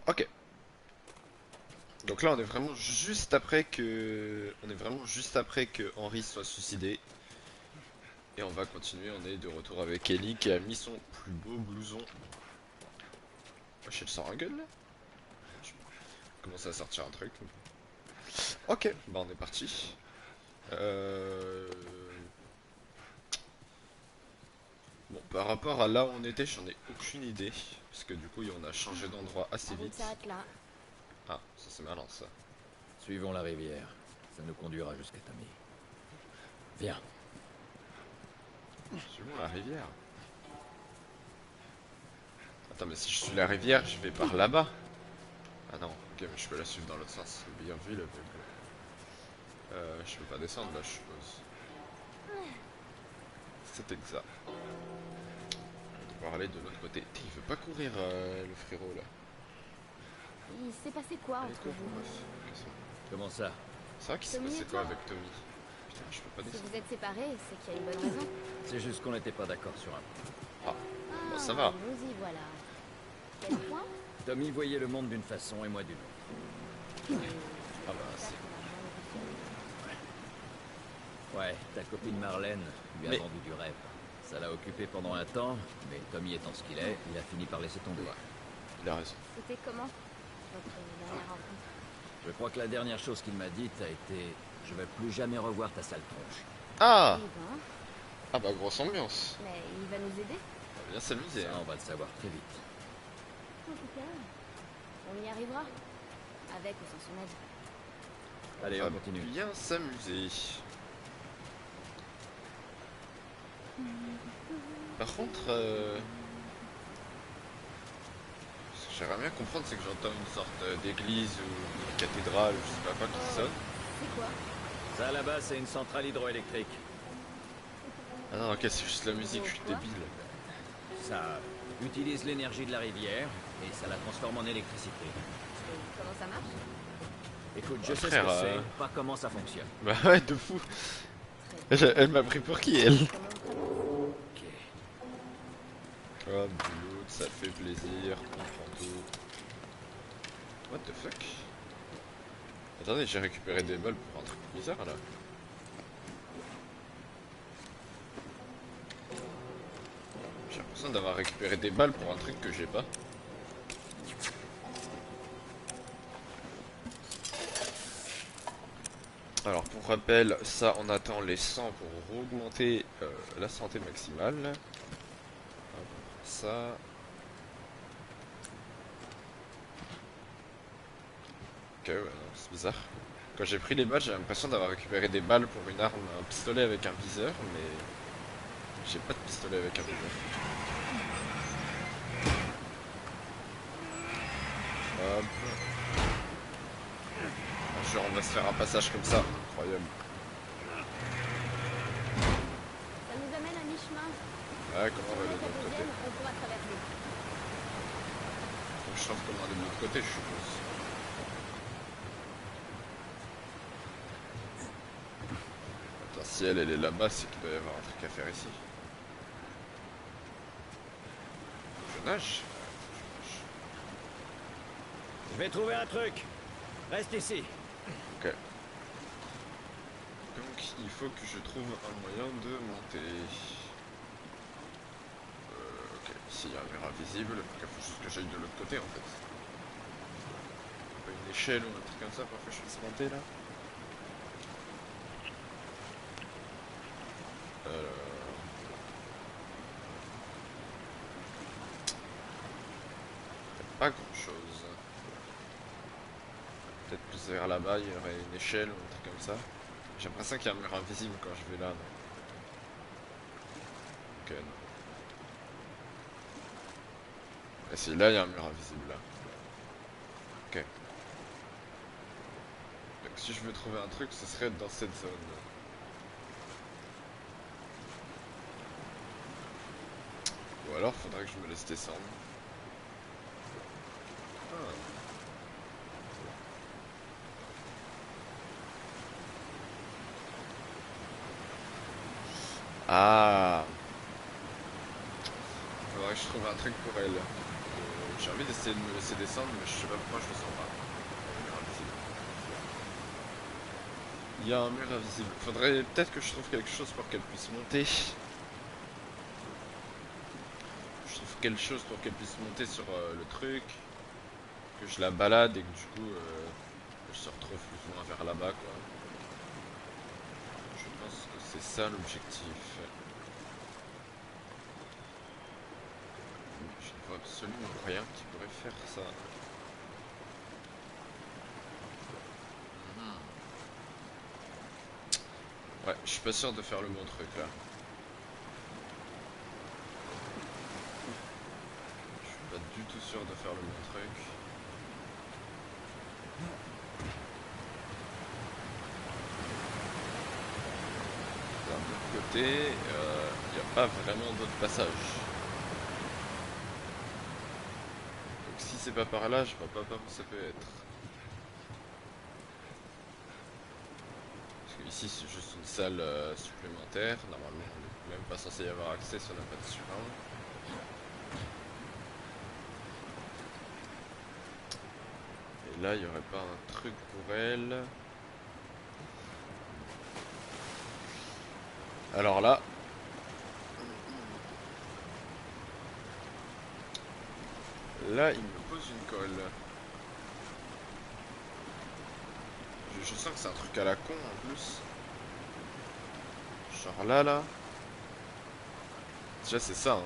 Ok. Donc là, on est vraiment juste après que... On est vraiment juste après que Henry soit suicidé. Et on va continuer, on est de retour avec Ellie qui a mis son plus beau blouson. Wesh, elle sort un gueule là? Je commence à sortir un truc. Ok, bah on est parti. Euh... Bon, par rapport à là où on était, j'en ai aucune idée. Parce que du coup, on a changé d'endroit assez La route vite. s'arrête là. Ah, ça c'est malin ça. Suivons la rivière. Ça nous conduira jusqu'à Tommy. Viens. Suivons la rivière. Attends, mais si je suis la rivière, je vais par là-bas. Ah non, ok, mais je peux la suivre dans l'autre sens. Bien vu, le je peux pas descendre là, je suppose. C'est exact. On va devoir aller de l'autre côté. Il veut pas courir, le frérot là. Il s'est passé quoi Allez, entre cours, vous? bref. Comment ça? C'est vrai qu'il s'est Tommy passé et quoi toi? avec Tommy? Putain, je peux pas Si descendre. vous êtes séparés, c'est qu'il y a une bonne raison. C'est juste qu'on n'était pas d'accord sur un Ah, bah ça Ah, va. nous y voilà. Quel point? point. Tommy voyait le monde d'une façon et moi d'une autre. Ah bah J'espère c'est... qu'on va jamais Ouais, ta copine Marlène lui a Mais... vendu du rêve. Ça l'a occupé pendant un temps, mais Tommy étant ce qu'il est, il a fini par laisser tomber. Ouais, il a raison. C'était comment? Votre dernière rencontre? Je crois que la dernière chose qu'il m'a dite a été je vais plus jamais revoir ta sale tronche. Ah! Eh ben, Ah bah grosse ambiance. mais il va nous aider? On va bien s'amuser, Ça, hein. on va le savoir très vite. En tout cas, on y arrivera. Avec ou sans son aide. Allez, On on va continue. bien s'amuser. Par contre, ce que j'aimerais bien comprendre, c'est que j'entends une sorte d'église ou une cathédrale, je sais pas quoi, qui sonne. C'est quoi? Ça là-bas, c'est une centrale hydroélectrique. Ah non, ok, c'est juste la musique, je suis Quoi? débile. Ça utilise l'énergie de la rivière et ça la transforme en électricité. Et comment ça marche? Écoute, Bah, je sais frère, ce que c'est, pas comment ça fonctionne. Bah ouais, de fou. Très bien. Elle m'a pris pour qui, elle? Comment on traverse? Ok. Oh, boulot, ça fait plaisir, on prend tout. What the fuck? Attendez, j'ai récupéré des balles pour un truc bizarre, là. J'ai l'impression d'avoir récupéré des balles pour un truc que j'ai pas. Alors pour rappel, ça on attend les 100 pour augmenter la santé maximale. Hop, ça. Ok, ouais, non, c'est bizarre. Quand j'ai pris les balles, j'ai l'impression d'avoir récupéré des balles pour une arme, un pistolet avec un viseur, mais j'ai pas de pistolet avec un viseur. Hop. Genre on va se faire un passage comme ça, incroyable. Ça nous amène à mi-chemin. Ouais, comment on Si va on aller est de à l'autre côté? deuxième, on pourra traverser. Donc, je pense comment aller de l'autre côté, je suppose. Attends, si elle est là-bas, c'est qu'il doit y avoir un truc à faire ici. Je nage? Je vais trouver un truc. Reste ici. Ok. Donc il faut que je trouve un moyen de monter. Ok, ici il y a un mur invisible, donc il faut juste que j'aille de l'autre côté en fait. Pas une échelle ou un truc comme ça pour que je puisse monter là. Pas grand chose. Peut-être plus vers là-bas, il y aurait une échelle ou un truc comme ça. J'ai l'impression qu'il y a un mur invisible quand je vais là, non? Ok, non. Et si là, il y a un mur invisible là. Ok. Donc si je veux trouver un truc, ce serait dans cette zone. Ou alors, faudrait que je me laisse descendre. Ah, faudrait que je trouve un truc pour elle. Je J'ai envie d'essayer de me laisser descendre, mais je sais pas pourquoi je le sens pas. Il y a un mur invisible. Faudrait peut-être que je trouve quelque chose pour qu'elle puisse monter. Je trouve quelque chose pour qu'elle puisse monter sur le truc. Que je la balade et que du coup elle se retrouve plus ou moins vers là-bas quoi. Je pense que c'est ça l'objectif. Je ne vois absolument rien qui pourrait faire ça. Ouais, je suis pas sûr de faire le bon truc là. Je suis pas du tout sûr de faire le bon truc. D'un autre côté, il n'y a pas vraiment d'autre passage. Donc si c'est pas par là, je vois pas par où ça peut être. Parce que ici c'est juste une salle supplémentaire. Normalement on n'est même pas censé y avoir accès si on n'a pas de surround. Et là il n'y aurait pas un truc pour elle. Alors là, il me pose une colle. Je sens que c'est un truc à la con en plus. Genre là. Déjà c'est ça, hein.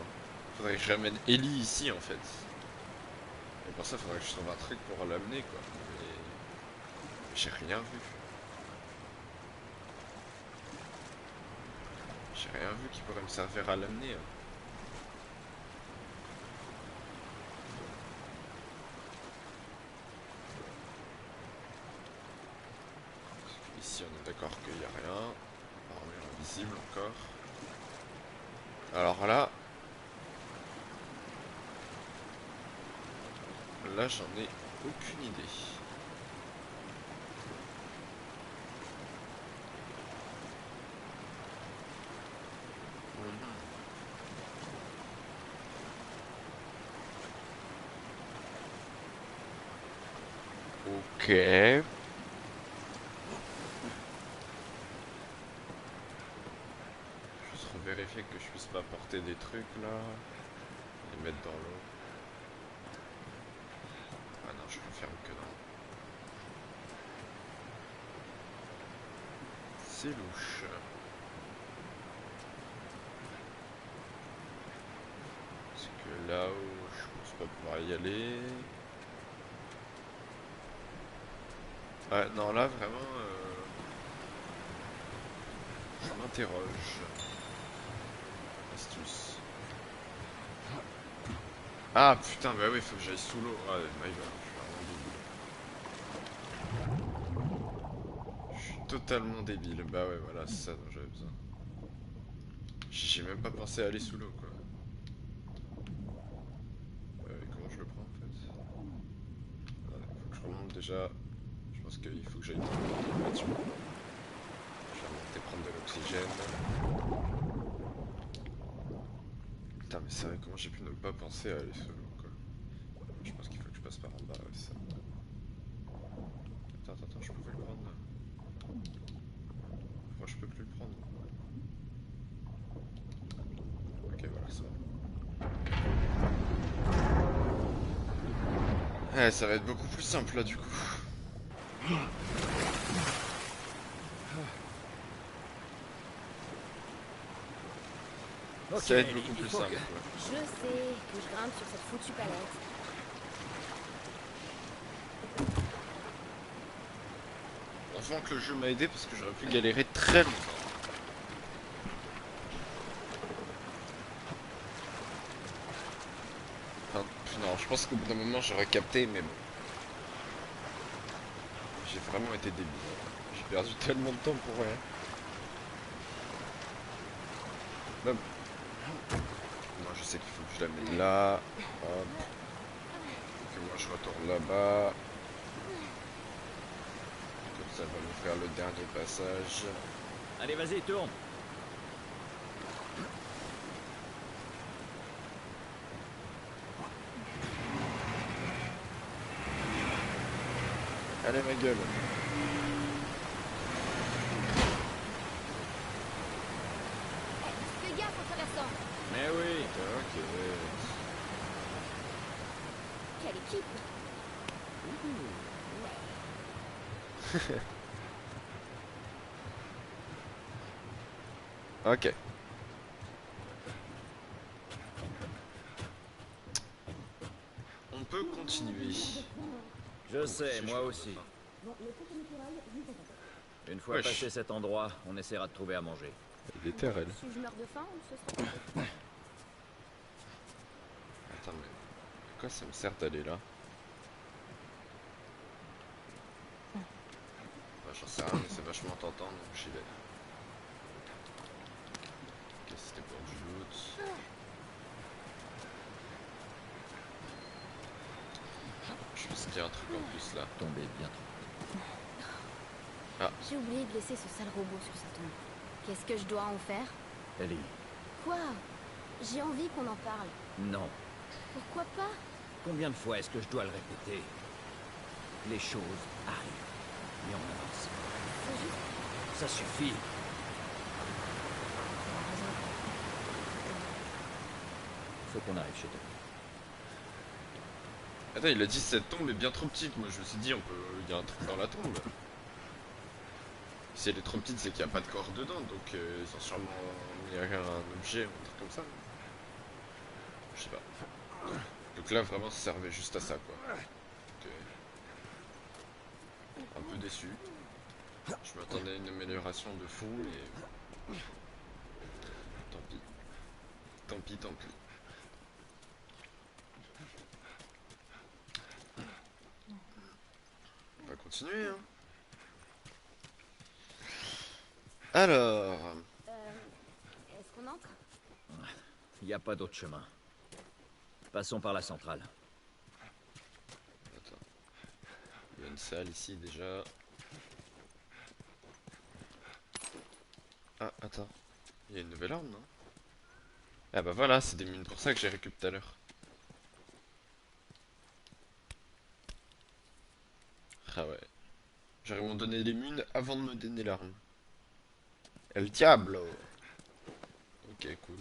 Faudrait que je ramène Ellie ici en fait. Et pour ça faudrait que je trouve un truc pour l'amener quoi. Mais j'ai rien vu. J'ai rien vu qui pourrait me servir à l'amener. Hein. Ici on est d'accord qu'il n'y a rien. Armure invisible encore. Alors là. Là j'en ai aucune idée. Ok. Juste revérifier que je puisse pas porter des trucs là. Les mettre dans l'eau. Ah non, je confirme que non. C'est louche. Parce que là-haut, je pense pas pouvoir y aller. Ouais, non, là vraiment, je m'interroge. Astuce. Ah putain, bah oui, faut que j'aille sous l'eau. Ouais, my god, je suis totalement débile. Bah ouais, voilà, c'est ça dont j'avais besoin. J'ai même pas pensé à aller sous l'eau, quoi. Comment je le prends, en fait? Attendez, faut que je remonte déjà. Je pense qu'il faut que j'aille là-dessus. Je vais remonter prendre de l'oxygène. Putain, mais c'est vrai, comment j'ai pu ne pas penser à aller sous l'eau, quoi. Je pense qu'il faut que je passe par en bas, ouais, ça. Attends, je pouvais le prendre là. Pourquoi je peux plus le prendre? Ok, voilà, c'est bon. Ouais, ça va être beaucoup plus simple là, du coup. Ok, Ça va être beaucoup il plus faut simple. que... Ouais. Je sais que je grimpe sur cette foutue palette. Enfin que le jeu m'a aidé parce que j'aurais pu galérer très longtemps. Enfin, non, je pense qu'au bout d'un moment j'aurais capté, mais bon. J'ai vraiment été débile. J'ai perdu tellement de temps pour rien. Même. Moi je sais qu'il faut que je la mette là. Hop. Que moi je retourne là-bas. Comme ça va nous faire le dernier passage. Allez, vas-y, tourne. Allez ma gueule. Fais gaffe en traversant. Mais oui. Ok. Quelle équipe. Ok. On peut continuer. Je sais, Si moi je- aussi. Une fois Wesh. passé cet endroit, on essaiera de trouver à manger. Il est terre, elle. Si je meurs de faim, ce sera pas fait. Attends, mais à quoi ça me sert d'aller là? Bah, j'en sais rien, mais c'est vachement tentant, donc j'y vais. Ok, c'était pour du loot. Je pense qu'il y a un truc en plus là. Tombé bien trop. J'ai oublié de laisser ce sale robot sur sa tombe. Qu'est-ce que je dois en faire? Ellie, Quoi? J'ai envie qu'on en parle. non. Pourquoi pas? Combien de fois est-ce que je dois le répéter? Les choses arrivent. Et on avance. C'est juste... Ça suffit. Faut qu'on arrive chez toi. Attends, il a dit cette tombe est bien trop petite. Moi je me suis dit, il y a un truc dans la tombe. Si elle est trop petite, c'est qu'il n'y a pas de corps dedans, donc ils ont sûrement mis un objet ou un truc comme ça. Je sais pas. Donc là, vraiment, ça servait juste à ça, quoi. Donc, un peu déçu. Je m'attendais à une amélioration de fou, et... Tant pis. Tant pis, tant pis. On va continuer, hein. Alors... Est-ce qu'on entre? Il n'y a pas d'autre chemin. Passons par la centrale. Attends. Il y a une salle ici, déjà. Ah, attends. Il y a une nouvelle arme, non? Ah bah voilà, c'est des mines pour ça que j'ai récupéré tout à l'heure. Ah ouais. J'aurais m'en donné les mines avant de me donner l'arme. El Diablo! Ok, cool.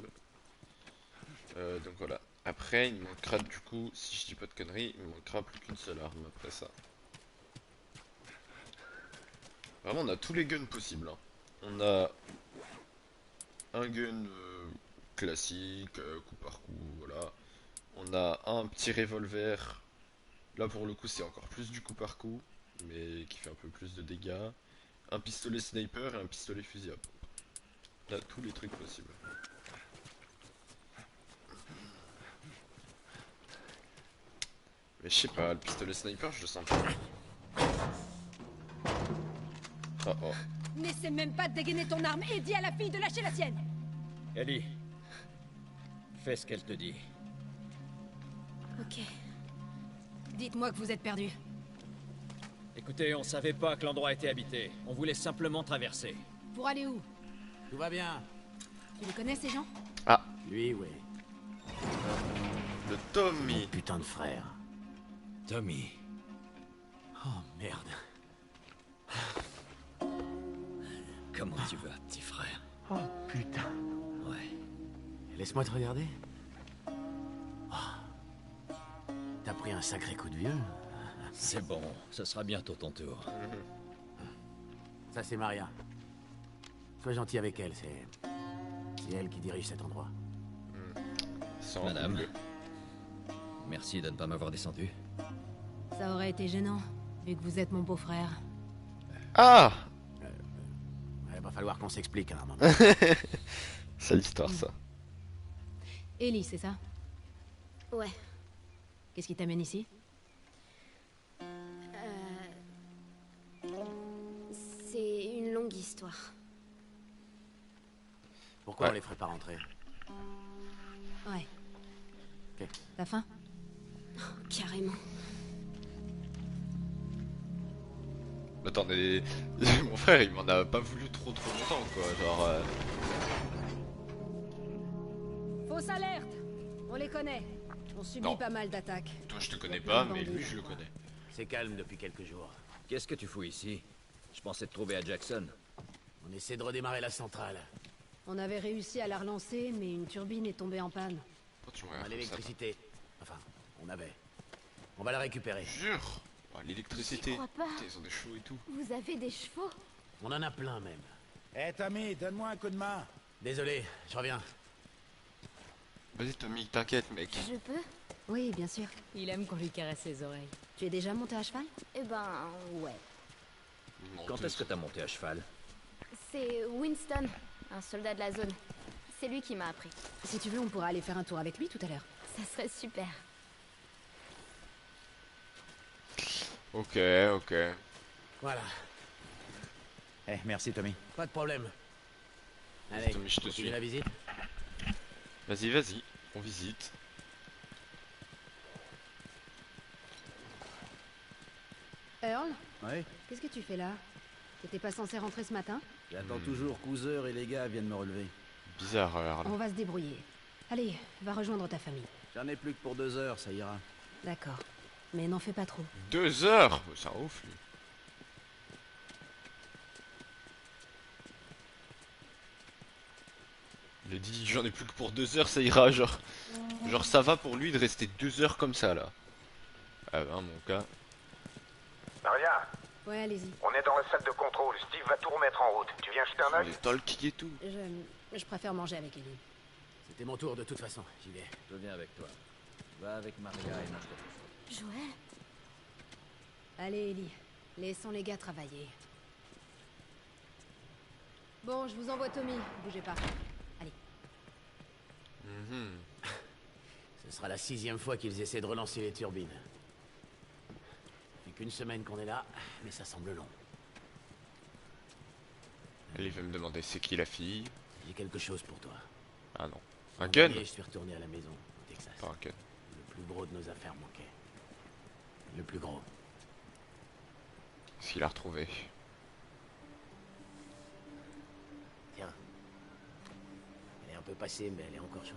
Donc voilà. Après, il me manquera du coup, si je dis pas de conneries, il me manquera plus qu'une seule arme après ça. Vraiment, on a tous les guns possibles, hein. On a un gun classique, coup par coup, voilà. On a un petit revolver. Là, pour le coup, c'est encore plus du coup par coup, mais qui fait un peu plus de dégâts. Un pistolet sniper et un pistolet fusil à pompe. On a tous les trucs possibles. Mais je sais pas, le pistolet sniper, je le sens pas. Oh oh. N'essaie même pas de dégainer ton arme et dis à la fille de lâcher la sienne. Ellie, fais ce qu'elle te dit. Ok. Dites-moi que vous êtes perdu. Écoutez, on savait pas que l'endroit était habité. On voulait simplement traverser. Pour aller où? Tout va bien. Tu les connais ces gens? Ah, Lui, oui. le Tommy. Putain de frère. Tommy. Oh merde. Comment tu vas, petit frère? Oh putain. Ouais. Laisse-moi te regarder. Oh. T'as pris un sacré coup de vieux. C'est bon, ce sera bientôt ton tour. Ça, c'est Maria. Sois gentil avec elle, c'est elle qui dirige cet endroit. Sans Madame. double. Merci de ne pas m'avoir descendu. Ça aurait été gênant, vu que vous êtes mon beau-frère. Ah, Il va falloir qu'on s'explique à un moment. c'est l'histoire ça. Ellie, c'est ça? Ouais. Qu'est-ce qui t'amène ici? C'est une longue histoire. Pourquoi Ouais. on les ferait pas rentrer? Ouais. Ok. T'as faim? Carrément. Attendez, mon frère il m'en a pas voulu trop longtemps quoi, genre... Fausse alerte! On les connaît. On subit Non. pas mal d'attaques. Toi je te connais pas, mais lui je le connais. C'est calme depuis quelques jours. Qu'est-ce que tu fous ici? Je pensais te trouver à Jackson. On essaie de redémarrer la centrale. On avait réussi à la relancer, mais une turbine est tombée en panne. Pourquoi tu me On regardes a comme ça, l'électricité. Enfin, on avait. On va la récupérer. toi? Jure. Oh, l'électricité. J'y crois pas. Putain, ils ont des chevaux et tout. Vous avez des chevaux? On en a plein même. Hé Tommy, donne-moi un coup de main. Désolé, je reviens. Vas-y Tommy, t'inquiète mec. Je peux? Oui, bien sûr. Il aime qu'on lui caresse les oreilles. Tu es déjà monté à cheval? Eh ben, ouais. Quand est-ce que t'as monté à cheval? C'est Winston, un soldat de la zone. C'est lui qui m'a appris. Si tu veux, on pourra aller faire un tour avec lui tout à l'heure. Ça serait super. Ok, ok. Voilà, Eh, merci Tommy. pas de problème. Allez, Tommy, je te continue suis. la visite. Vas-y, vas-y. On visite. Earl, Oui. qu'est-ce que tu fais là? T'étais pas censé rentrer ce matin? J'attends toujours qu'Hooser et les gars viennent me relever. Bizarre, Earl. On va se débrouiller. Allez, va rejoindre ta famille. J'en ai plus que pour 2 heures, ça ira. D'accord. Mais n'en fais pas trop. 2 heures. C'est un ouf lui. Il a dit j'en ai plus que pour 2 heures, ça ira, genre ça va pour lui de rester 2 heures comme ça là. Ah ben mon cas. Maria, Ouais, allez-y. on est dans la salle de contrôle. Steve va tout remettre en route. Tu viens jeter un œil? Les talking et tout. Je préfère manger avec Ellie. C'était mon tour de toute façon, j'y vais. Je viens avec toi. Va avec Maria et mange quelque chose. Joël? Allez, Ellie. Laissons les gars travailler. Bon, je vous envoie Tommy. Bougez pas. Allez. Mhm. Ce sera la 6e fois qu'ils essaient de relancer les turbines. Fait qu'une semaine qu'on est là, mais ça semble long. Elle va me demander c'est qui la fille. J'ai quelque chose pour toi. Ah non. Un En gun. dernier, je suis retourné à la maison, au Texas. Pas un gun. Le plus gros de nos affaires manquait. Le plus gros. S'il a retrouvé. Tiens. Elle est un peu passée, mais elle est encore chouette.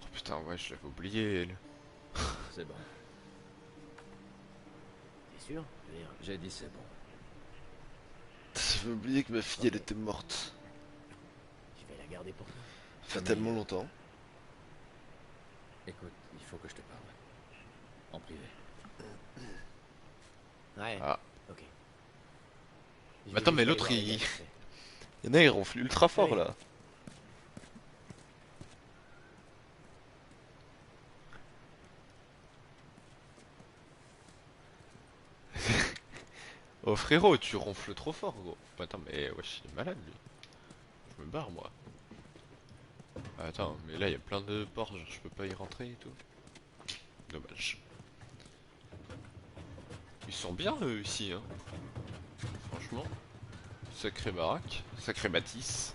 Oh putain ouais je l'avais oublié elle. C'est bon. T'es sûr? Je veux dire, J'ai dit c'est bon. J'avais oublié que ma fille elle était morte. je vais la garder pour toi. Ça fait tellement longtemps. Écoute, il faut que je te parle. En privé. Ouais. Ah. Ok. Mais attends, mais l'autre, il y en a ils ronflent ultra fort là. Oh frérot, tu ronfles trop fort gros. Attends mais wesh il est malade lui. Je me barre moi. Attends mais là il y a plein de portes, genre je peux pas y rentrer et tout. Dommage. Ils sont bien eux ici hein. Franchement. Sacré baraque, sacré bâtisse.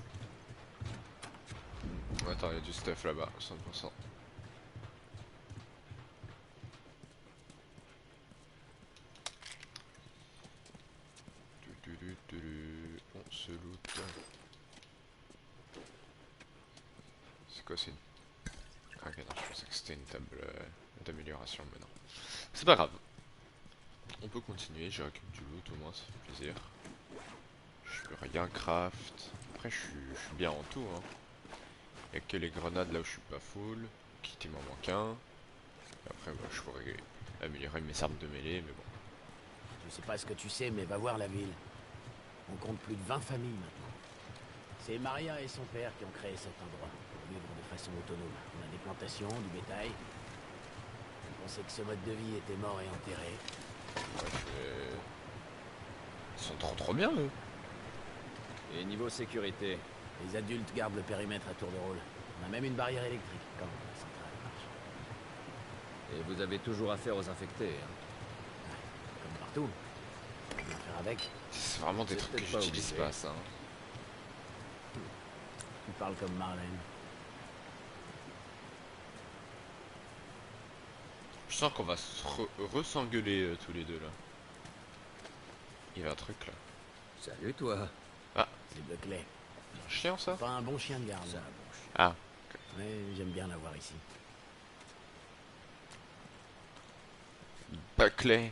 Attends il y a du stuff là-bas, 100%. On se loot. C'est quoi c'est une... Ah, ok non je pensais que c'était une table d'amélioration mais non. C'est pas grave. On peut continuer, j'ai récupéré du loot au moins ça fait plaisir. Je peux rien craft. Après je suis bien en tout hein. Y'a que les grenades là où je suis pas full. Kit il m'en manque un. Et après bah, je pourrais améliorer mes armes de mêlée mais bon. Je sais pas ce que tu sais, mais va voir la ville. On compte plus de 20 familles maintenant. C'est Maria et son père qui ont créé cet endroit pour vivre de façon autonome. On a des plantations, du bétail. On pensait que ce mode de vie était mort et enterré. Ouais, ils sont trop bien eux. Et niveau sécurité, Les adultes gardent le périmètre à tour de rôle. On a même une barrière électrique quand la centrale marche. et vous avez toujours affaire aux infectés. Hein. Comme partout. On va faire avec. C'est vraiment des C'est trucs que peut-être pas j'utilise obligé. pas ça. Hein. Tu parles comme Marlène. Je sens qu'on va se re-s'engueuler tous les deux là. Il y a un truc là. Salut toi. C'est Buckley. C'est un chien ça? Pas un bon chien de garde. C'est un bon chien. Ah. Mais j'aime bien l'avoir ici. Buckley.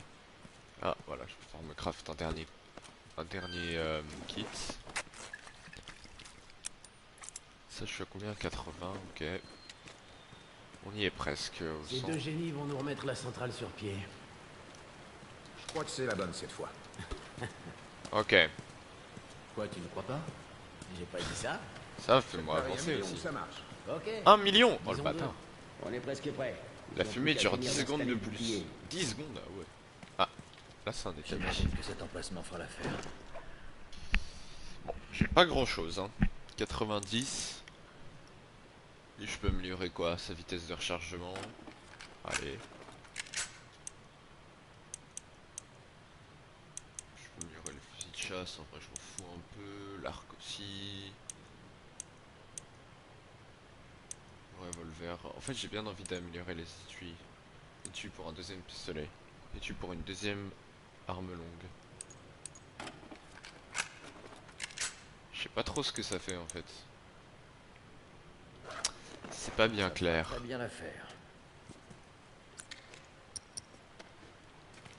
Ah voilà, je vais pouvoir me craft un dernier kit. Ça je suis à combien? 80, ok. On y est presque au Ces 100. deux génies vont nous remettre la centrale sur pied. Je crois que c'est la bonne cette fois. Ok, Quoi, tu ne crois pas? J'ai pas dit ça. ça fait-moi Pareil, avancer un million, aussi. ça marche. Ok. 1 million! Oh le Disons bâtard. deux. On est presque prêt. La Ils ont fumée plus qu'à dure finir 10 secondes de d'installer le plus. bouclier. 10 secondes, ah ouais. Ah, là c'est un étage. J'imagine que cet emplacement fera l'affaire. J'ai pas grand chose, hein. 90. Et je peux améliorer quoi? Sa vitesse de rechargement. Allez. Je peux améliorer le fusil de chasse, en vrai je m'en fous un peu. L'arc aussi. Le revolver. En fait j'ai bien envie d'améliorer les étuis. Étui pour un deuxième pistolet. Étui pour une deuxième arme longue. Je sais pas trop ce que ça fait en fait. C'est pas bien clair. Très bien l'affaire.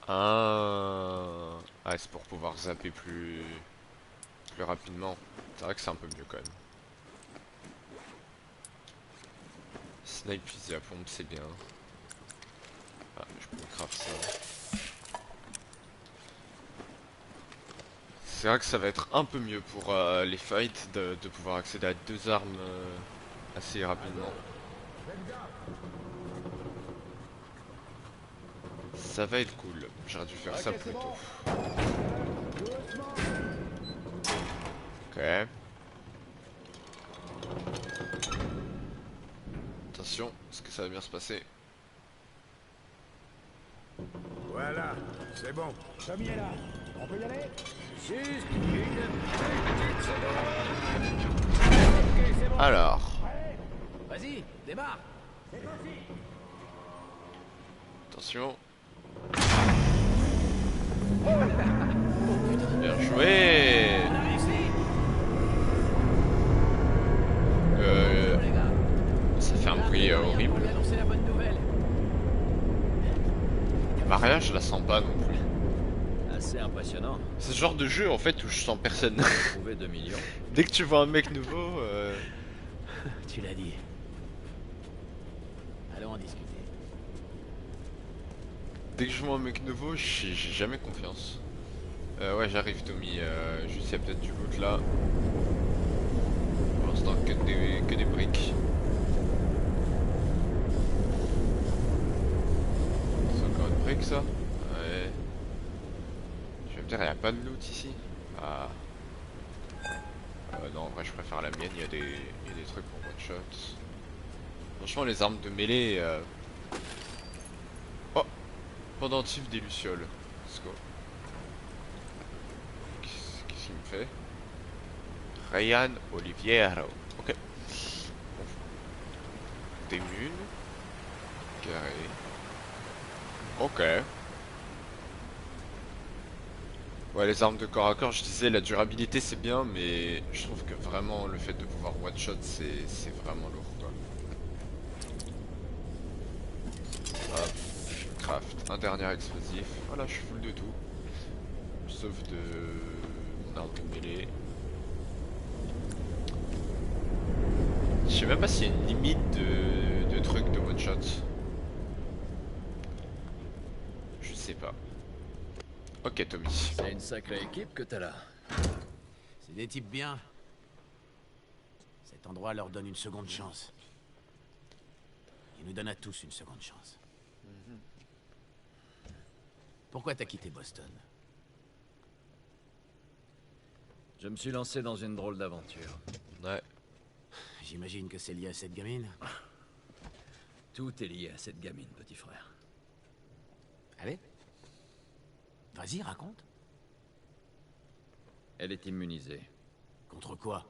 Ah, ah c'est pour pouvoir zapper plus rapidement. C'est vrai que c'est un peu mieux quand même. Snipe fusil à pompe c'est bien. Ah, je peux craft ça. C'est vrai que ça va être un peu mieux pour les fights de pouvoir accéder à deux armes assez rapidement. Ça va être cool. J'aurais dû faire ça plus tôt. Ok. Attention, est-ce que ça va bien se passer? Voilà, c'est bon. Tommy est là. On peut y aller? Juste Alors, Vas-y, démarre. attention. Bien joué. On a réussi. Les gars. Ça fait un bruit horrible. On lui a annoncé la bonne nouvelle. Maria, je la sens pas non plus. Assez impressionnant. C'est ce genre de jeu en fait où je sens personne. Trouver 2 millions. Dès que tu vois un mec nouveau, Tu l'as dit. Allons en discuter. dès que je vois un mec nouveau, j'ai jamais confiance. Ouais, j'arrive Tommy. Juste, il y a peut-être du loot là. Pour l'instant, que des briques. C'est encore une brique ça? Ouais. Je vais me dire, il n'y a pas de loot ici? Ah. Non, en vrai, je préfère la mienne. Il y a des trucs pour one shot. Franchement, les armes de mêlée. Oh! Pendentif des lucioles. Let's go. Qu'est-ce qu'il me fait? Ryan Oliviero. Ok. Des mules. Carré. Ok. Ouais, les armes de corps à corps, je disais, la durabilité c'est bien, mais je trouve que vraiment le fait de pouvoir one shot c'est vraiment lourd quoi. Hop, je craft un dernier explosif. Voilà, je suis full de tout. Sauf de mon arme de mêlée. Je sais même pas s'il y a une limite de trucs de one shot. Je sais pas. Ok Tommy. C'est une sacrée équipe que t'as là. C'est des types bien. Cet endroit leur donne une seconde chance. Il nous donne à tous une seconde chance. Pourquoi t'as quitté Boston? Je me suis lancé dans une drôle d'aventure. Ouais. J'imagine que c'est lié à cette gamine. Tout est lié à cette gamine, petit frère. Allez. Vas-y, raconte. Elle est immunisée. Contre quoi?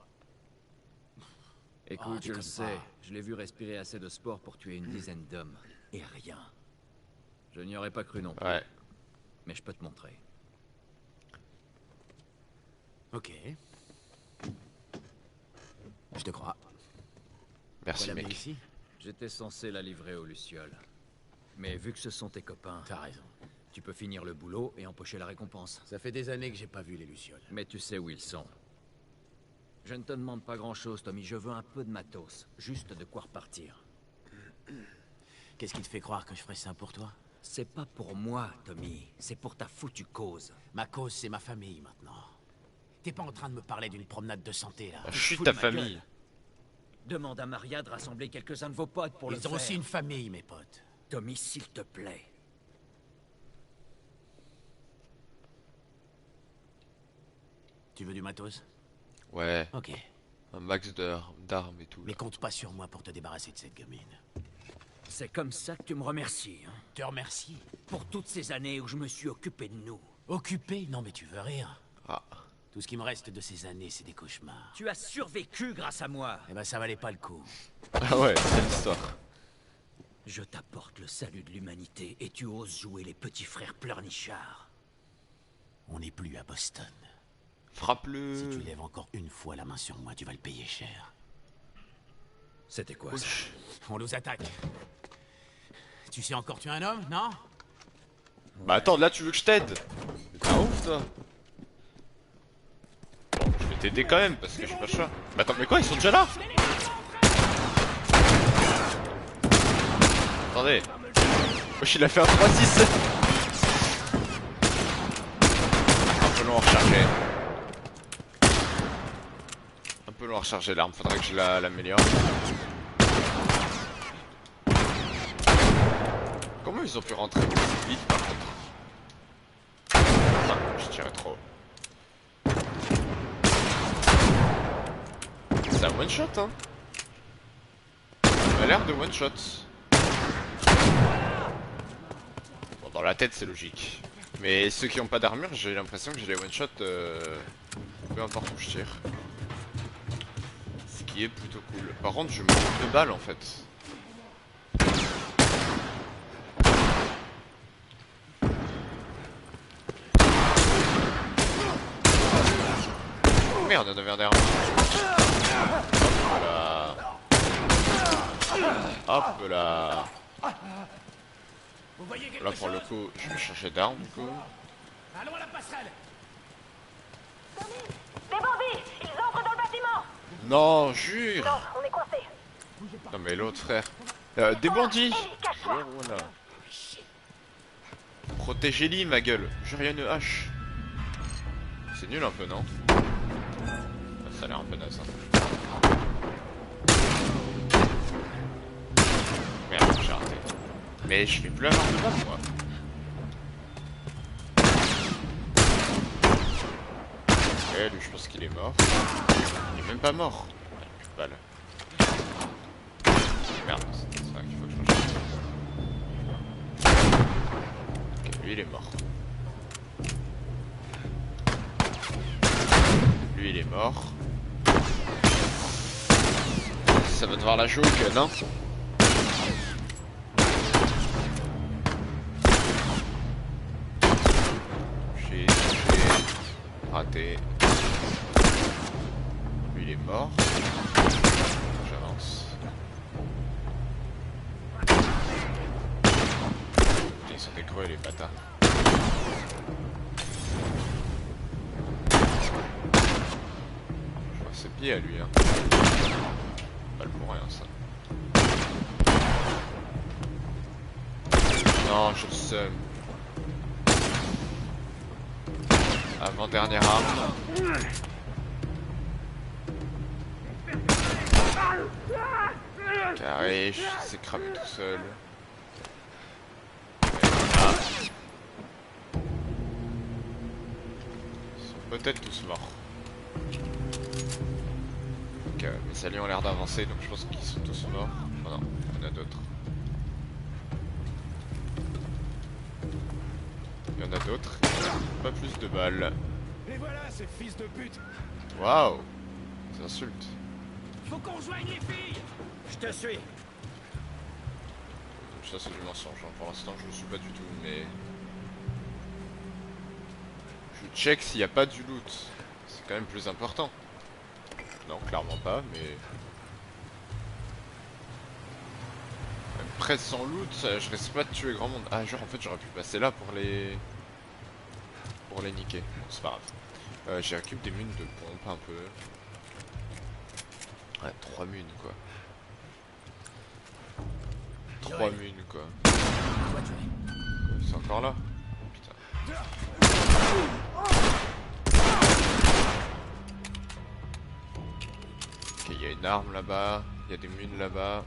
Écoute, Ah, je le déconne sais, pas. je l'ai vu respirer assez de sport pour tuer une dizaine d'hommes. Et rien. Je n'y aurais pas cru non plus. Ouais. Mais je peux te montrer. Ok. Je te crois. Merci Voilà, mec. ici. J'étais censé la livrer aux Lucioles. Mais vu que ce sont tes copains, T'as raison. Tu peux finir le boulot et empocher la récompense. Ça fait des années que j'ai pas vu les lucioles. Mais tu sais où ils sont. Je ne te demande pas grand-chose, Tommy. Je veux un peu de matos. Juste de quoi repartir. Qu'est-ce qui te fait croire que je ferais ça pour toi? C'est pas pour moi, Tommy. C'est pour ta foutue cause. Ma cause, c'est ma famille, maintenant. T'es pas en train de me parler d'une promenade de santé, là? Je suis Fous ta de ma famille. gueule. Demande à Maria de rassembler quelques-uns de vos potes pour le Ils faire. ont aussi une famille, mes potes. Tommy, s'il te plaît. Tu veux du matos? Ouais, Ok. un max d'armes et tout. Mais compte pas sur moi pour te débarrasser de cette gamine. C'est comme ça que tu me remercies, hein? Te remercie. Pour toutes ces années où je me suis occupé de nous. Occupé? Non mais tu veux rire. Ah, Tout ce qui me reste de ces années, c'est des cauchemars. Tu as survécu grâce à moi. Eh ben ça valait pas le coup. ah ouais, c'est l'histoire. Je t'apporte le salut de l'humanité et tu oses jouer les petits frères pleurnichards. On n'est plus à Boston. Frappe-le. Si tu lèves encore une fois la main sur moi, tu vas le payer cher. C'était quoi ça? Wesh. On nous attaque. Tu sais encore tuer un homme, non? Bah attends, là tu veux que je t'aide? T'es un ouf toi. Bon, je vais t'aider quand même parce que j'ai pas le choix. Bah attends, mais quoi, ils sont déjà là? Attendez. Wesh, il a fait un 3-6. Un peu long à recharger. Un peu long à recharger l'arme, faudrait que je l'améliore. Comment ils ont pu rentrer aussi vite par contre? Ah, je tirais trop. C'est un one shot hein. Ça a l'air de one shot. Bon, dans la tête c'est logique. Mais ceux qui ont pas d'armure, j'ai l'impression que j'ai les one shot peu importe où je tire. Ce qui est plutôt cool. Par contre je manque de balles en fait. Merde, on avait un derrière. Hop là. Hop là. Vous voyez quelque Là pour le chose? coup, je vais chercher d'armes du coup. Allons à la passerelle. Des bandits! Ils entrent dans le bâtiment! Non, jure. Non, on est coincé. Non mais l'autre frère. Des bandits. Ellie, cache-toi! Voilà. Protégez-les ma gueule. Jure, il y a une hache. C'est nul un peu non? Ça a l'air un peu naze hein. Merde, j'ai raté. Mais je vais plus avoir de balles moi. Ok, lui je pense qu'il est mort. Il est même pas mort. Il a plus de balles. Merde, c'est ça qu'il faut que je change. Ok, lui il est mort. Lui il est mort. Ça va devoir la jouer que non? J'ai raté. Lui il est mort. J'avance. Ils sont décreux les bâtards. Je vois ses pieds à lui hein. Pas le pour rien ça. Non, je le seum. Avant dernière arme. Carré, je s'est cramé tout seul. Ah. Ils sont peut-être tous morts. Donc, mes alliés ont l'air d'avancer, donc je pense qu'ils sont tous morts. Oh non, il y en a d'autres. Il y en a d'autres. Pas plus de balles. Et voilà, ces fils de pute. Waouh! Des insultes. Faut qu'on rejoigne les filles. Je te suis. Donc ça c'est du mensonge, hein. Pour l'instant je ne suis pas du tout, mais... Je check s'il n'y a pas du loot. C'est quand même plus important. Non, clairement pas, mais... Quand même Après sans loot, je risque pas de tuer grand monde. Ah genre en fait j'aurais pu passer là pour les niquer. Bon, c'est pas grave. J'ai récup des munes de pompe un peu. Ouais 3 munes quoi. 3 munes quoi. Toi, tu es. C'est encore là. Putain. Ok, il y a une arme là-bas, il y a des munes là-bas.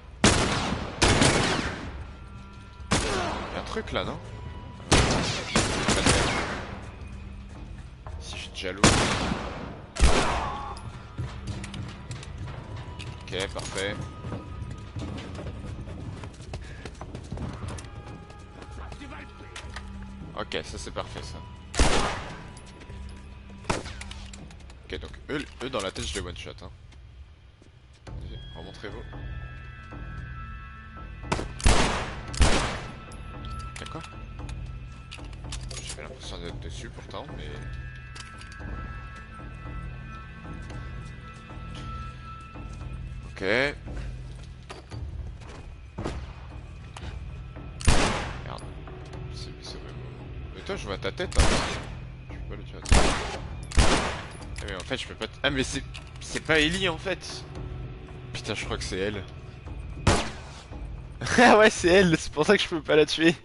Il y a un truc là, non? Si j'ai déjà l'eau. Ok, parfait. Ok, ça c'est parfait ça. Ok, donc eux dans la tête je les one shot. Hein. Allez, remontrez-vous. D'accord. J'ai l'impression d'être dessus pourtant, mais. Ok. Merde. C'est vraiment. Mais toi, je vois ta tête. Hein. Je peux pas le tuer. Ah, mais en fait, je peux pas. Ah, mais c'est pas Ellie en fait. Putain, je crois que c'est elle. Ah ouais, c'est elle. C'est pour ça que je peux pas la tuer.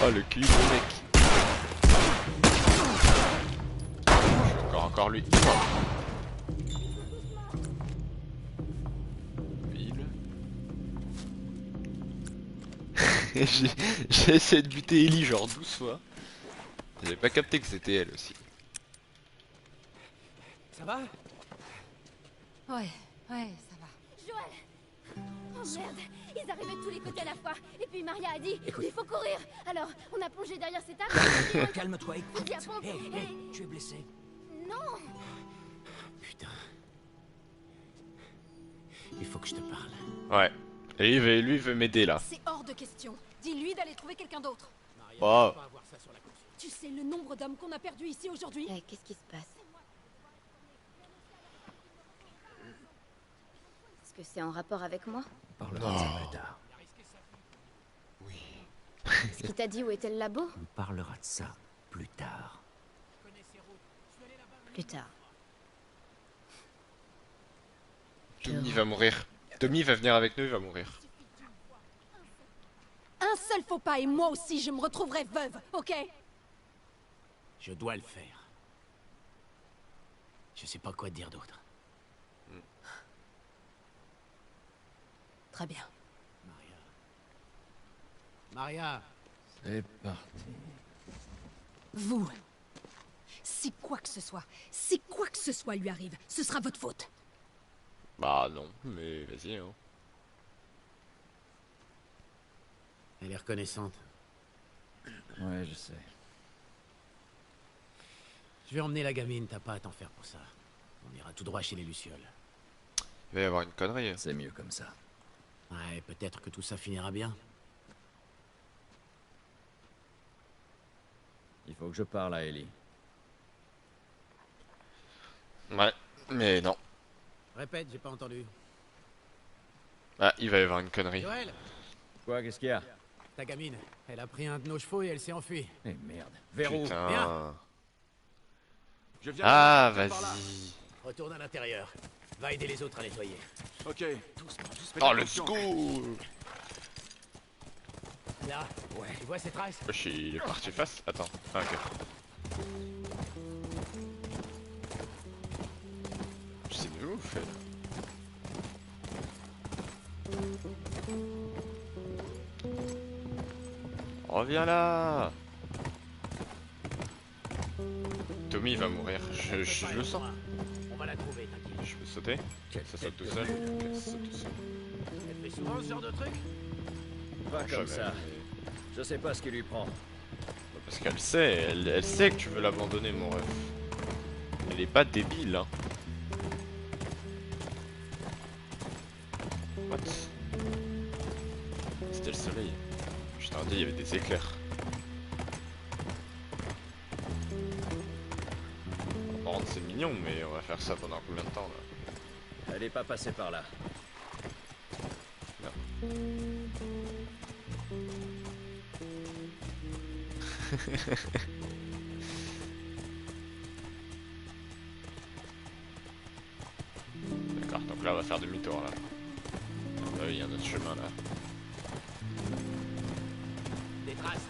Oh le cul, le mec. Encore lui. Ville. J'ai essayé de buter Ellie genre 12 fois. J'avais pas capté que c'était elle aussi. Ça va? Ouais, ouais, ça va. Joël! Oh merde! Ils arrivaient de tous les côtés à la fois. Et puis Maria a dit, il faut courir. Alors, on a plongé derrière cet arbre. Calme-toi, écoute. Fusil à pompe. Hey, tu es blessé. Non! Putain. Il faut que je te parle. Ouais. Et lui il veut m'aider là. C'est hors de question. Dis-lui d'aller trouver quelqu'un d'autre. Maria, Oh. tu vas pas avoir ça sur la conscience. Tu sais le nombre d'hommes qu'on a perdus ici aujourd'hui? Eh, qu'est-ce qui se passe? Est-ce que c'est en rapport avec moi? On parlera de ça plus tard. Est-ce qu'il t'a dit où était le labo? On parlera de ça plus tard. Plus tard. Tommy va mourir. Tommy va venir avec nous, il va mourir. Un seul faux pas et moi aussi je me retrouverai veuve, ok? Je dois le faire. Je sais pas quoi te dire d'autre. Très bien. Maria. C'est parti. Vous, si quoi que ce soit lui arrive, ce sera votre faute. Bah non, mais vas-y hein. Elle est reconnaissante. Ouais, je sais. Je vais emmener la gamine, t'as pas à t'en faire pour ça. On ira tout droit chez les Lucioles. Il va y avoir une connerie. C'est mieux comme ça. Ouais, peut-être que tout ça finira bien. Il faut que je parle à Ellie. Ouais, mais non. Répète, j'ai pas entendu. Ah, il va y avoir une connerie. Joël, Quoi, qu'est-ce qu'il y a? ta gamine, elle a pris un de nos chevaux et elle s'est enfuie. Eh merde. Verrou. Putain. Viens. Je viens. Ah, Par là. vas-y. Retourne à l'intérieur. Va aider les autres à nettoyer. Ok. Doucement, juste fais Oh, attention. let's go. Là, ouais. Tu vois ces traces? Wesh, il est parti face. Attends. Ah, ok. C'est de ouf. Elle. Reviens là. Tommy va mourir. Je le sens. On va la trouver, t'inquiète. Je peux sauter. Ça saute tout seul. Ok, ça saute tout seul. Elle fait souvent ce genre de truc? Pas Jamais, comme ça. mais- Je sais pas ce qui lui prend. Parce qu'elle sait, elle sait que tu veux l'abandonner, mon ref. Elle est pas débile, hein. What? C'était le soleil. Je t'ai dit, il y avait des éclairs. Par contre, c'est mignon, mais on va faire ça pendant combien de temps, là? Elle est pas passée par là. Non. D'accord, donc là on va faire demi-tour là. Ah bah oui, il y a un autre chemin là. Des traces.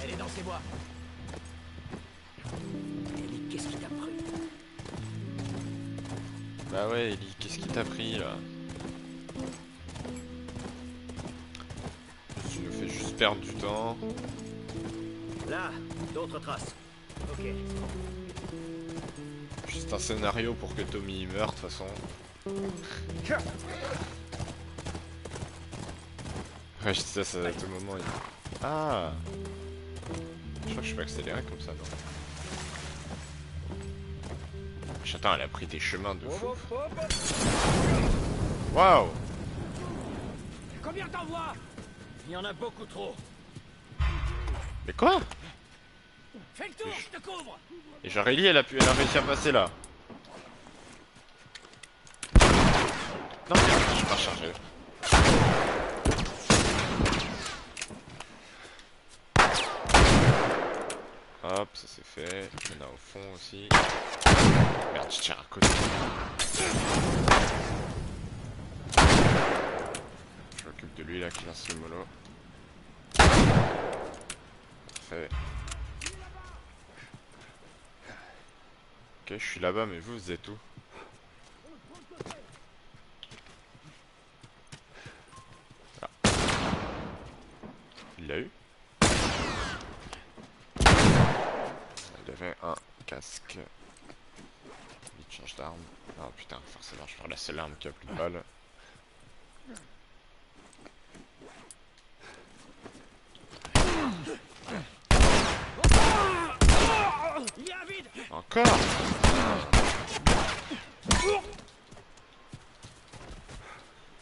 Elle est dans ses bois. Ellie, qu'est-ce qui t'a pris? Bah ouais Ellie, qu'est-ce qui t'a pris là? Tu nous fais juste perdre du temps. Là, d'autres traces. Ok. Juste un scénario pour que Tommy meure de toute façon. Ouais, je dis ça, à tout moment. Ah! Je crois que je peux accélérer comme ça, non? Attends, elle a pris des chemins de fou. Waouh! Combien t'envoies? Il y en a beaucoup trop. Mais quoi? Fais le tour, je te couvre. Et genre Ellie, elle a réussi à passer là. Non, je suis pas chargé. Hop, ça c'est fait. Il y en a au fond aussi. Merde, je tire à côté. Je m'occupe de lui là qui lance le mollo. Parfait. Ok, je suis là-bas, mais vous êtes où? Ah. Il l'a eu? Il avait un casque. Vite, change d'arme. Ah putain, forcément, je prends la seule arme qui a plus de balles. Il y a un vide. Encore?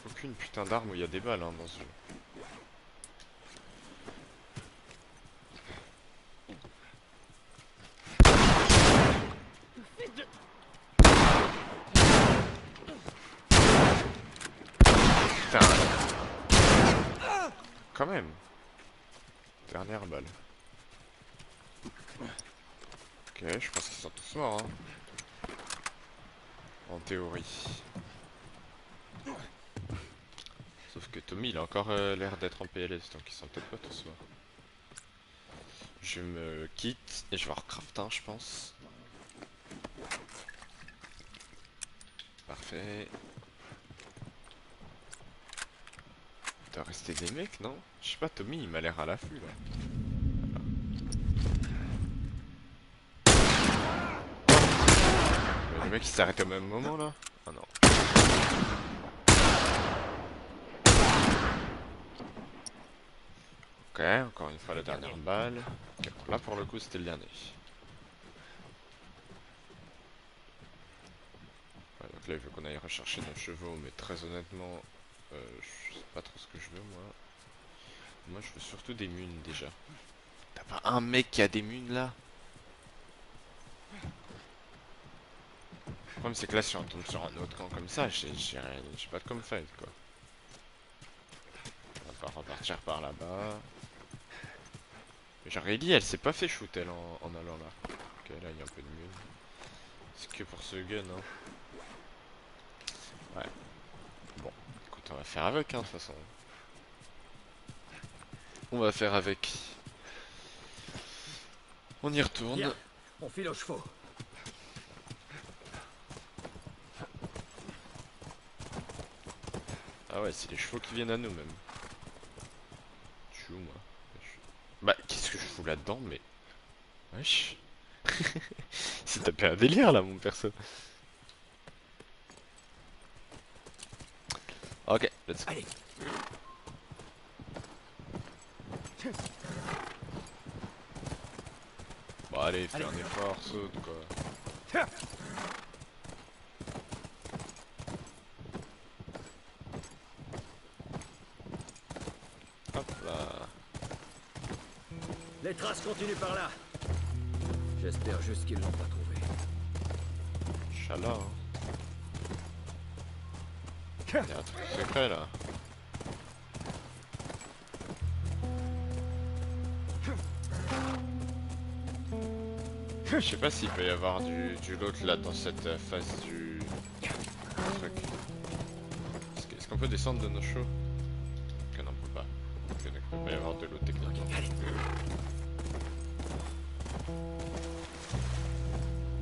Aucune putain d'arme où il y a des balles hein, dans ce jeu. Putain. Quand même. Dernière balle. Ok, je pense qu'ils sont tous morts hein. En théorie. Sauf que Tommy il a encore l'air d'être en PLS donc ils sont peut-être pas tous morts. Je me quitte et je vais recraft un je pense. Parfait. Il doit rester des mecs non? Je sais pas, Tommy il m'a l'air à l'affût là. Le mec il s'arrête au même moment là? Ah non. Ok, encore une fois la dernière balle. Okay, bon, là pour le coup c'était le dernier. Ouais, donc là il veut qu'on aille rechercher nos chevaux, mais très honnêtement, je sais pas trop ce que je veux moi. Moi je veux surtout des munes déjà. T'as pas un mec qui a des munes là? Le problème c'est que là si on tombe sur un autre camp comme ça, j'ai pas de comme fight quoi. On va pas repartir par là-bas. Genre Ellie elle s'est pas fait shoot elle en allant là. Ok là il y a un peu de mune. C'est que pour ce gun hein. Ouais. Bon, écoute on va faire avec hein de toute façon. On va faire avec. On y retourne. Bien, on file aux chevaux. Ah ouais, c'est les chevaux qui viennent à nous même. Je suis où moi? Bah, qu'est-ce que je fous là-dedans, mais... Wesh. C'est tapé un délire là, mon perso. Ok, let's go. Allez. Bon, allez, fais un effort, saute quoi. Hop là. Les traces continuent par là. J'espère juste qu'ils l'ont pas trouvé. Inch'Allah. Hein. Il y a un truc secret là. Je sais pas s'il peut y avoir du loot là dans cette phase du truc. Est-ce qu'on peut descendre de nos chevaux? Ok, non, on peut pas. Ok, donc il peut pas y avoir de loot techniquement.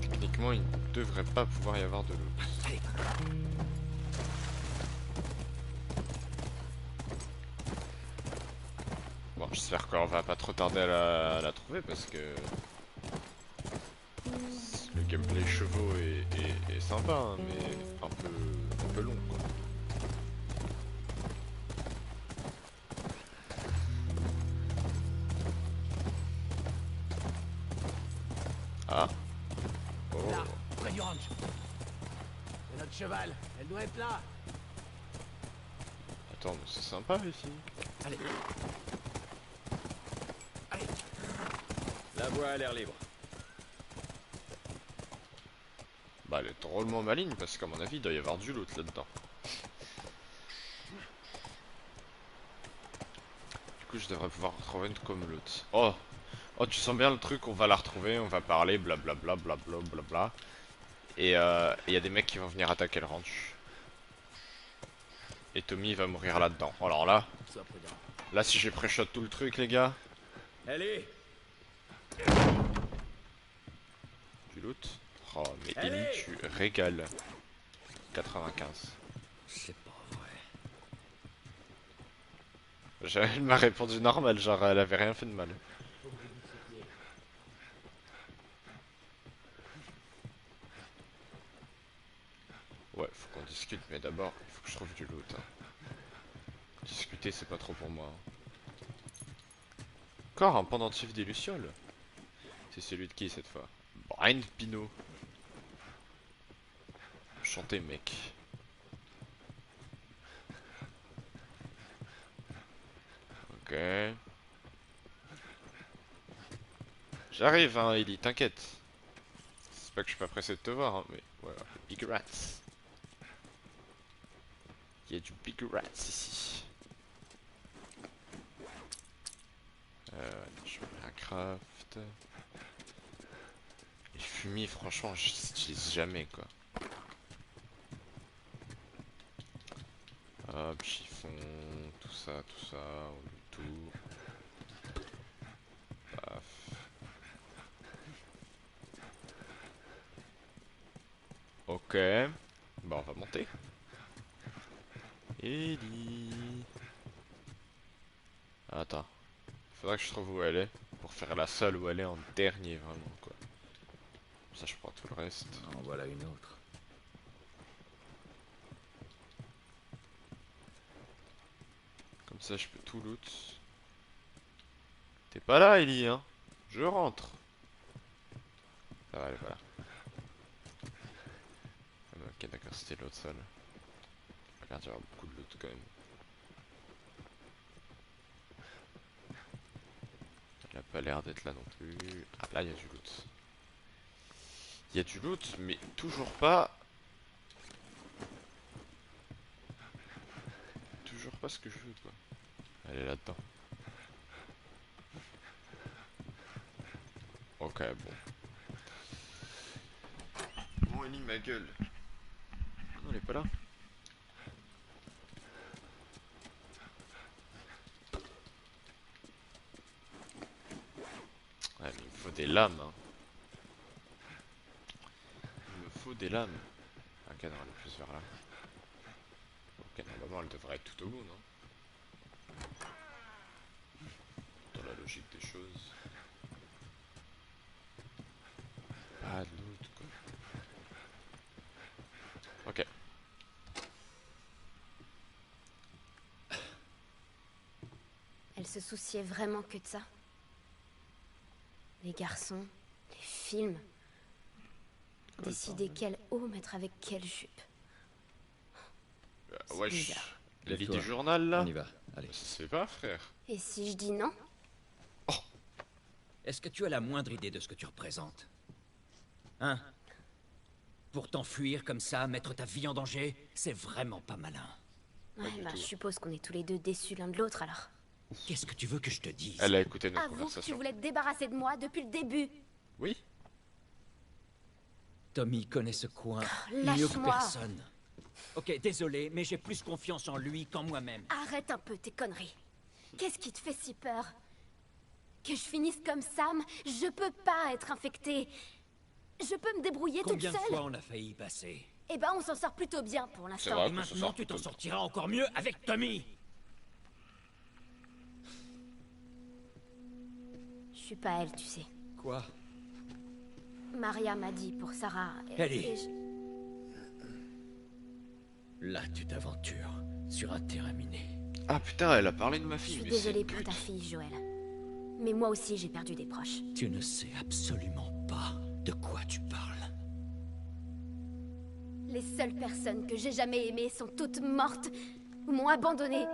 Techniquement, il ne devrait pas pouvoir y avoir de loot. Bon, j'espère qu'on va pas trop tarder à la trouver parce que le gameplay chevaux est sympa, hein, mais un peu long quoi. Ah. Oh. Là, près du ranch. C'est notre cheval, elle doit être là. Attends, mais c'est sympa ici. Allez. Allez. La voie a l'air libre. Bah elle est drôlement maligne parce qu'à mon avis il doit y avoir du loot là-dedans. Du coup je devrais pouvoir retrouver une comme loot. Oh. Oh, tu sens bien le truc, on va la retrouver, on va parler, blablabla, blablabla. Et y a des mecs qui vont venir attaquer le ranch. Et Tommy va mourir là-dedans. Alors là, Sois prudent. là si j'ai pré-shot tout le truc les gars. Allez. Du loot. Oh mais Allez. Ellie tu régales. 95. C'est pas vrai. Elle m'a répondu normal, genre elle avait rien fait de mal. Ouais, faut qu'on discute, mais d'abord, il faut que je trouve du loot. Hein. Discuter, c'est pas trop pour moi. Hein. Encore un pendentif des Lucioles. C'est celui de qui cette fois? Brian Pino. Chanté, mec. Ok. J'arrive, hein, Ellie, t'inquiète. C'est pas que je suis pas pressé de te voir, hein, mais voilà. Big Rats. Il y a du Big Rats ici. Je mets un craft. Les fumis, franchement, je les utilise jamais quoi. Hop, chiffon, tout ça, on loot tout. Paf. Ok. Bon, on va monter. Ellie. Attends. Faudrait que je trouve où elle est. Pour faire la seule où elle est en dernier, vraiment, quoi. Ça, je prends tout le reste. En voilà une autre. Comme ça, je peux tout loot. T'es pas là, Ellie, hein? Je rentre. Ça va, elle est pas là. Ok, d'accord, c'était l'autre seule. Regarde, il y aura beaucoup de loot quand même. Elle a pas l'air d'être là non plus. Ah, là, il y a du loot. Il y a du loot, mais toujours pas... Toujours pas ce que je veux, quoi. Elle est là-dedans. Ok, bon. Bon, Ellie, ma gueule. Non, elle est pas là. Ouais, mais il me faut des lames, hein. Il me faut des lames. Ok, non, elle est plus vers là. Ok, normalement, elle devrait être tout au bout, non? Dans la logique des choses. Pas de loot, quoi. Ok. Elle se souciait vraiment que de ça. Les garçons, les films. Décider quel haut mettre avec quelle jupe. C'est Wesh. bizarre. La vie Lève-toi. du journal, là? On y va. Allez. Ça se fait pas, frère. Et si je dis non? Est-ce que tu as la moindre idée de ce que tu représentes? Hein? Pour t'enfuir comme ça, mettre ta vie en danger, c'est vraiment pas malin. Ouais, du bah tout. je suppose qu'on est tous les deux déçus l'un de l'autre alors. Qu'est-ce que tu veux que je te dise? Elle a écouté notre Avoue que tu conversation. voulais te débarrasser de moi depuis le début. Oui. Tommy connaît ce coin mieux que lâche-moi. personne. Ok, désolé, mais j'ai plus confiance en lui qu'en moi-même. Arrête un peu tes conneries. Qu'est-ce qui te fait si peur? Que je finisse comme Sam? Je peux pas être infectée. Je peux me débrouiller toute Combien de seule. fois on a failli y passer? Eh ben, on s'en sort plutôt bien pour C'est l'instant. vrai. Et qu'on s'en maintenant, sort tu t'en plutôt. sortiras encore mieux avec Tommy. Je suis pas elle, tu sais. Quoi? Maria m'a dit pour Sarah. Ellie. et Là, tu t'aventures sur un terrain miné. Ah putain, elle a parlé de ma je fille. suis mais désolée c'est pour pute. ta fille, Joël. Mais moi aussi, j'ai perdu des proches. Tu ne sais absolument pas de quoi tu parles. Les seules personnes que j'ai jamais aimées sont toutes mortes ou m'ont abandonnée.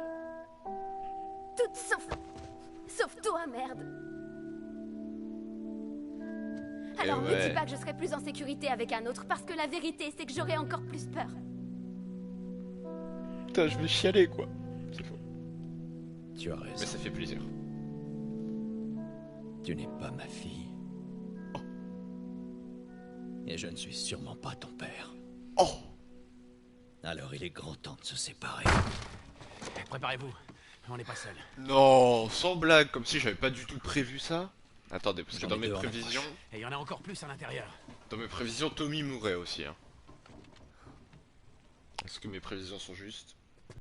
Toutes sauf toi, merde. Alors me ouais. dis pas que je serai plus en sécurité avec un autre, parce que la vérité, c'est que j'aurai encore plus peur. Putain, je vais chialer quoi. C'est faux. Tu as Mais raison. ça fait plaisir. Tu n'es pas ma fille. Et je ne suis sûrement pas ton père. Oh. Alors il est grand temps de se séparer. Préparez-vous, on n'est pas seul. Non, sans blague, comme si j'avais pas du tout prévu ça. Attendez, parce que J'en dans ai mes deux en prévisions, Et il y en a encore plus à l'intérieur. Tommy mourrait aussi. Hein. Est-ce que mes prévisions sont justes?